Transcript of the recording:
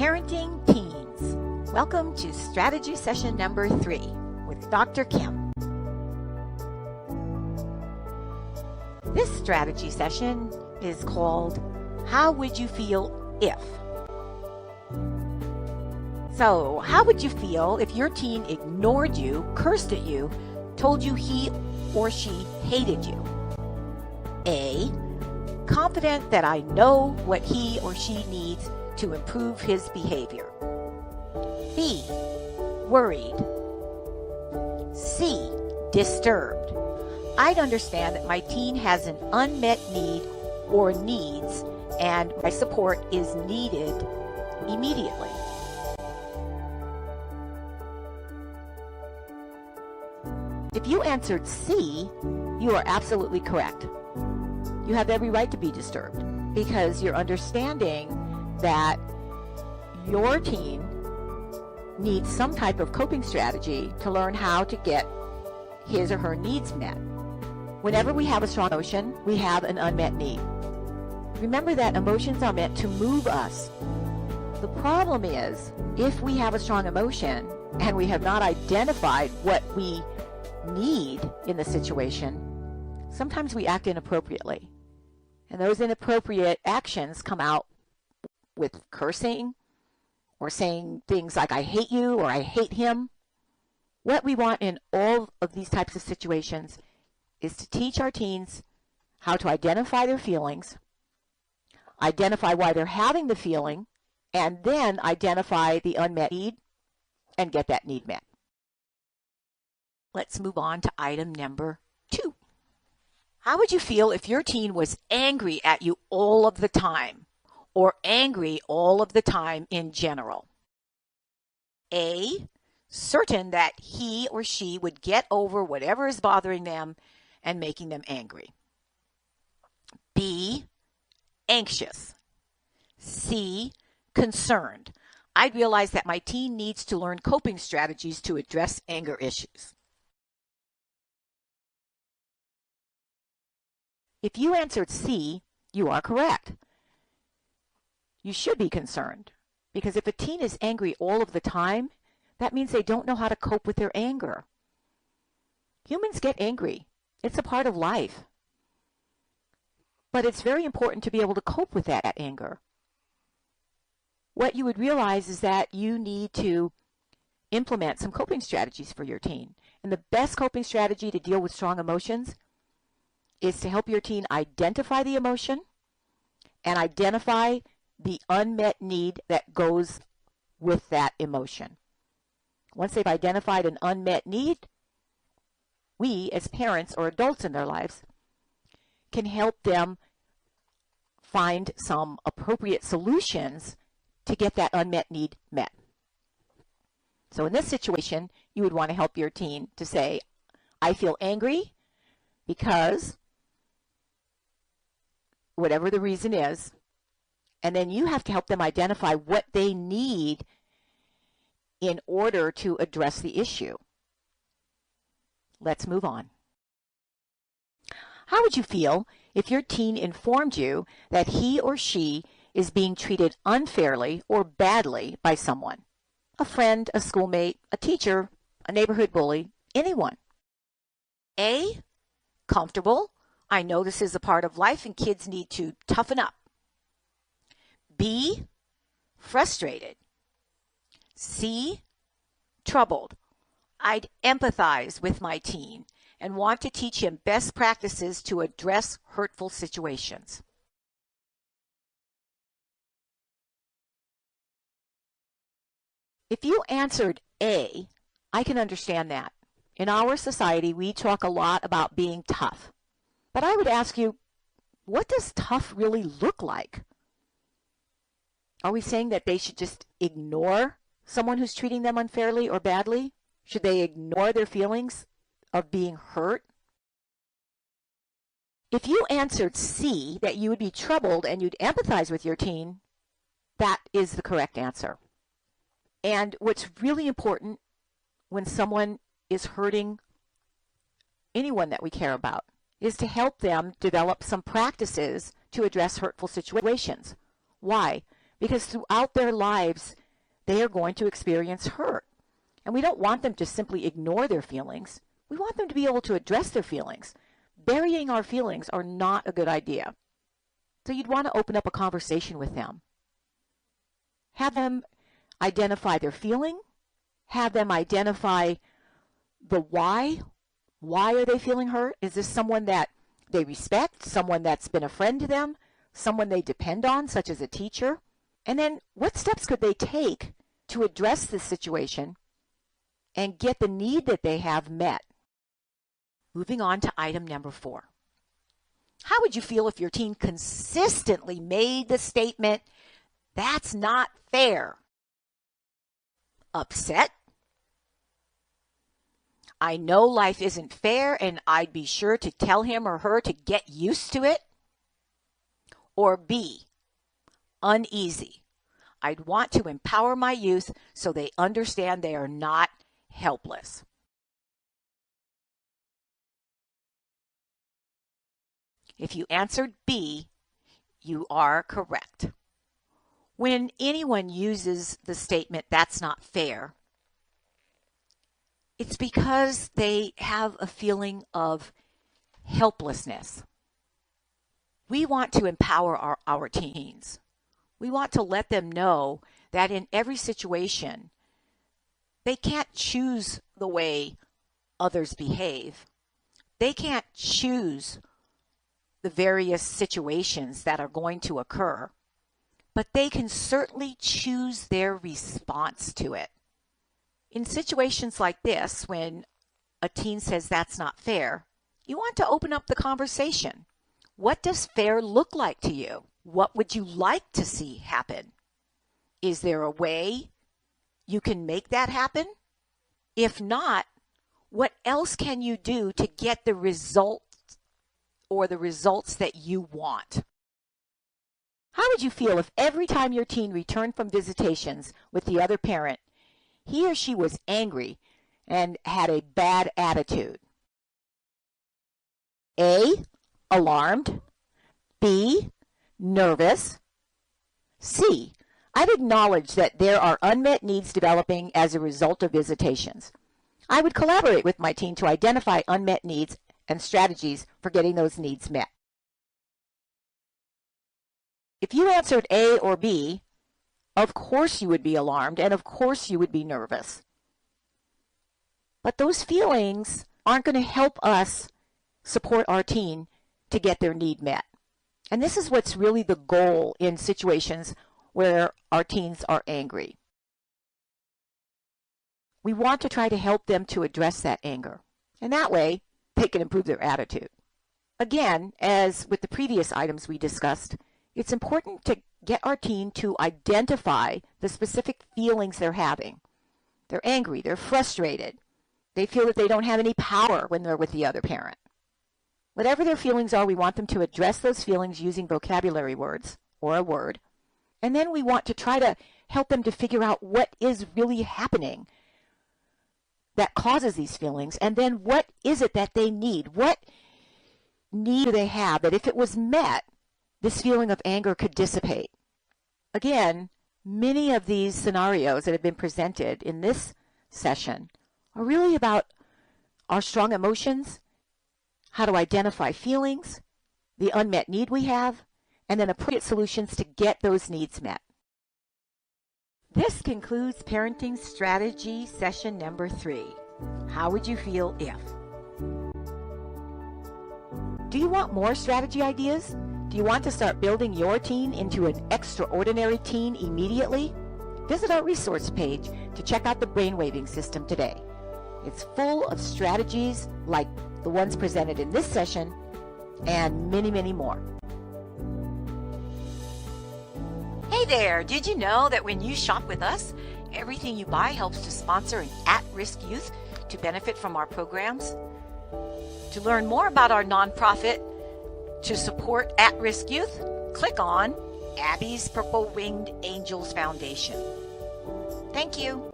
Parenting Teens. Welcome to strategy session number 3 with Dr. Kim. This strategy session is called How Would You Feel If? So, how would you feel if your teen ignored you, cursed at you, told you he or she hated you? A, confident that I know what he or she needs to improve his behavior. B, worried. C, disturbed. I'd understand that my teen has an unmet need or needs, and my support is needed immediately. If you answered C, you are absolutely correct. You have every right to be disturbed because you're understanding that your teen needs some type of coping strategy to learn how to get his or her needs met. Whenever we have a strong emotion, we have an unmet need. Remember that emotions are meant to move us. The problem is, if we have a strong emotion and we have not identified what we need in the situation, sometimes we act inappropriately. And those inappropriate actions come out with cursing or saying things like, I hate you or I hate him. What we want in all of these types of situations is to teach our teens how to identify their feelings, identify why they're having the feeling, and then identify the unmet need and get that need met. Let's move on to item number 2. How would you feel if your teen was angry at you all of the time, or angry all of the time in general? A, certain that he or she would get over whatever is bothering them and making them angry. B, anxious. C, concerned. I'd realize that my teen needs to learn coping strategies to address anger issues. If you answered C, you are correct. You should be concerned, because if a teen is angry all of the time, that means they don't know how to cope with their anger. Humans get angry. It's a part of life. But it's very important to be able to cope with that anger. What you would realize is that you need to implement some coping strategies for your teen. And the best coping strategy to deal with strong emotions is to help your teen identify the emotion and identify the unmet need that goes with that emotion. Once they've identified an unmet need, we as parents or adults in their lives can help them find some appropriate solutions to get that unmet need met. So in this situation, you would want to help your teen to say, I feel angry because whatever the reason is, and then you have to help them identify what they need in order to address the issue. Let's move on. How would you feel if your teen informed you that he or she is being treated unfairly or badly by someone? A friend, a schoolmate, a teacher, a neighborhood bully, anyone. A, comfortable. I know this is a part of life and kids need to toughen up. B, frustrated. C, troubled. I'd empathize with my teen and want to teach him best practices to address hurtful situations. If you answered A, I can understand that. In our society, we talk a lot about being tough. But I would ask you, what does tough really look like? Are we saying that they should just ignore someone who's treating them unfairly or badly? Should they ignore their feelings of being hurt? If you answered C, that you would be troubled and you'd empathize with your teen, that is the correct answer. And what's really important when someone is hurting anyone that we care about is to help them develop some practices to address hurtful situations. Why? because throughout their lives, they are going to experience hurt. And we don't want them to simply ignore their feelings. We want them to be able to address their feelings. Burying our feelings are not a good idea. So you'd want to open up a conversation with them. Have them identify their feeling. Have them identify the why. Why are they feeling hurt? Is this someone that they respect, someone that's been a friend to them, someone they depend on, such as a teacher? And then what steps could they take to address this situation and get the need that they have met? Moving on to item number 4. How would you feel if your teen consistently made the statement, "That's not fair"? Upset? I know life isn't fair and I'd be sure to tell him or her to get used to it. Or B, uneasy. I'd want to empower my youth so they understand they are not helpless. If you answered B, you are correct. When anyone uses the statement, "That's not fair," it's because they have a feeling of helplessness. We want to empower our teens. We want to let them know that in every situation, they can't choose the way others behave. They can't choose the various situations that are going to occur, but they can certainly choose their response to it. In situations like this, when a teen says that's not fair, you want to open up the conversation. What does fair look like to you? What would you like to see happen? Is there a way you can make that happen? If not, what else can you do to get the result or the results that you want? How would you feel if every time your teen returned from visitations with the other parent, he or she was angry and had a bad attitude? A, alarmed. B, nervous. C, I'd acknowledge that there are unmet needs developing as a result of visitations. I would collaborate with my teen to identify unmet needs and strategies for getting those needs met. If you answered A or B, of course you would be alarmed and of course you would be nervous. But those feelings aren't going to help us support our teen to get their need met. And this is what's really the goal in situations where our teens are angry. We want to try to help them to address that anger. And that way, they can improve their attitude. Again, as with the previous items we discussed, it's important to get our teen to identify the specific feelings they're having. They're angry, they're frustrated, they feel that they don't have any power when they're with the other parent. Whatever their feelings are, we want them to address those feelings using vocabulary words or a word. And then we want to try to help them to figure out what is really happening that causes these feelings, and then what is it that they need? What need do they have that if it was met, this feeling of anger could dissipate? Again, many of these scenarios that have been presented in this session are really about our strong emotions, how to identify feelings, the unmet need we have, and then appropriate solutions to get those needs met. This concludes Parenting Strategy Session number 3. How would you feel if? Do you want more strategy ideas? Do you want to start building your teen into an extraordinary teen immediately? Visit our resource page to check out the brainwaving system today. It's full of strategies like the ones presented in this session and many, many more. Hey there, did you know that when you shop with us, everything you buy helps to sponsor an at-risk youth to benefit from our programs? To learn more about our nonprofit to support at-risk youth, click on Abby's Purple Winged Angels Foundation. Thank you.